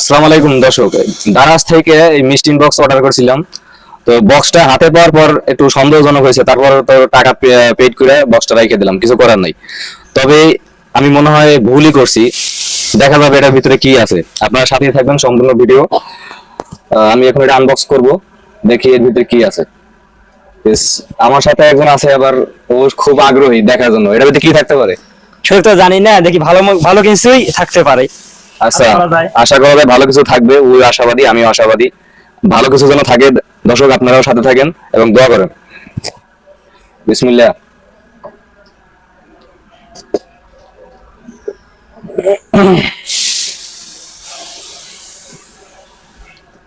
আসসালামু আলাইকুম দর্শক, দারাজ থেকে এই মিষ্টি বক্স অর্ডার করেছিলাম। তো বক্সটা হাতে পাওয়ার পর একটু সন্দেহজনক হয়েছে, তারপর তো টাকা পেড করে বক্সটা রেখে দিলাম, কিছু করার নাই। তবে আমি মনে হয় ভুলই করছি, দেখা যাবে এটার ভিতরে কি আছে। আপনারা সাথে থাকবেন সম্পূর্ণ ভিডিও। আমি এখন এটা আনবক্স করব, দেখি এর ভিতরে কি আছে। বেশ, আমার সাথে একজন আছে, আবার ও খুব আগ্রহী দেখার জন্য এটার ভিতরে কি থাকতে পারে। সেটা তো জানি না, দেখি ভালো ভালো কিছুই থাকতে পারে। আচ্ছা, আশা করা যায়। আশা করা যায় ভালো কিছু থাকবে, ওই আশাবাদী, আমিও আশাবাদী ভালো কিছু যেন থাকে। দর্শক আপনারাও সাথে থাকেন এবং দোয়া করেন। বিসমিল্লাহ।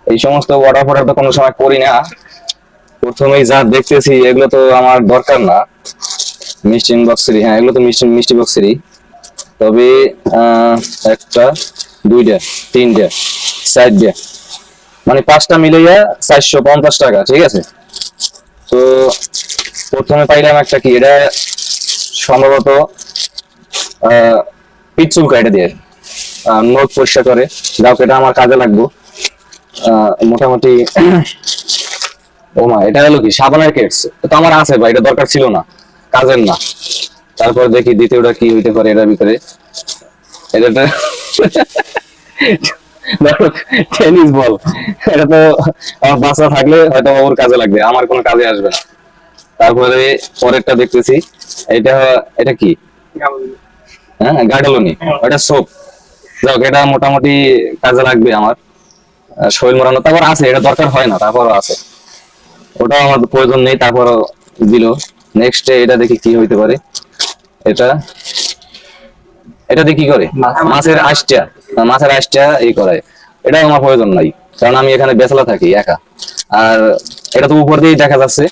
এই সমস্ত অর্ডার ফর্ডার তো কোনো সময় করি না, প্রথমেই যা দেখতেছি এগুলো তো আমার দরকার না। মিষ্টি বক্সেরই, হ্যাঁ এগুলো তো মিষ্টি মিষ্টি বক্সেরই। তবে একটা, দুইটা, তিনটা, চারটা, মানে পাঁচটা মিলাইয়া 450 টাকা, ঠিক আছে। তো প্রথমে পাইলাম একটা, কি এটা সম্ভবত পিচ্চুলকা, এটা দিয়ে নোট পরিষ্কার করে। যাও, এটা আমার কাজে লাগবে মোটামুটি। ও মা, এটা হলো কি সাবানের কেটস, তো আমার আছে ভাই, এটা দরকার ছিল না, কাজের না। তারপর দেখি দ্বিতীয়টা কি হইতে পারে এটার ভিতরে। এটা টেনিস বল, এটা তো আমার বাচ্চা থাকলে হয়তো ওর কাজে লাগবে, আমার কোনো কাজে আসবে না। তারপরে পরেরটা দেখতেছি, এটা এটা কি, হ্যাঁ গার্ডেলনি, এটা সোপ। যাক, এটা মোটামুটি কাজে লাগবে আমার, শরীর মোড়ানো। তারপর আছে, এটা দরকার হয় না, তারপরও আছে, ওটাও আমার প্রয়োজন নেই, তারপরও দিল। নেক্সট এটা দেখি কি হইতে পারে। এটা এটা দিয়ে কি করে, মাছের আঁশটা, মাছের আঁশটা এই করায়। এটাও আমার প্রয়োজন নাই, কারণ আমি এখানে বেচলা থাকি একা। আর এটা তো উপর দিয়েই দেখা যাচ্ছে,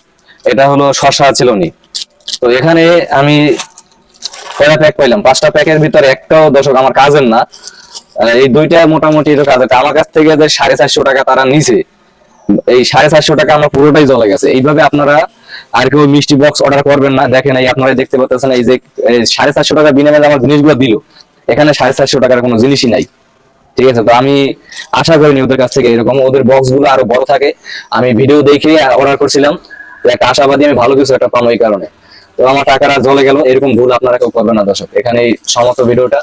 এটা হলো শসা চিলনি। তো এখানে আমি কয়টা প্যাক পাইলাম, 5টা প্যাকের ভিতরে একটাও দর্শক আমার কাজের না। এই দুইটা মোটামুটি তো কাজের। আমার কাছ থেকে যে 450 টাকা তারা নিছে, এই 450 টাকা আমার পুরোটাই চলে গেছে। এইভাবে আপনারা আর কেউ মিষ্টি বক্স অর্ডার করবেন না। দেখেন, এই আপনারা দেখতে পাচ্ছেন, এই যে 450 টাকা বিনিময়ে আমার জিনিসগুলো দিল, এখানে 450 টাকার কোনো জিনিসই নাই, ঠিক আছে। তো আমি আশা করিনি ওদের কাছ থেকে এরকম, ওদের বক্স গুলো আরো বড় থাকে। আমি ভিডিও দেখে অর্ডার করছিলাম, তো একটা আশাবাদী আমি ভালো কিছু একটা পাবো এই কারণে। তো আমার টাকাটা জ্বলে গেল। এরকম ভুল আপনারা কেউ করবেন না দর্শক। এখানে সমস্ত ভিডিওটা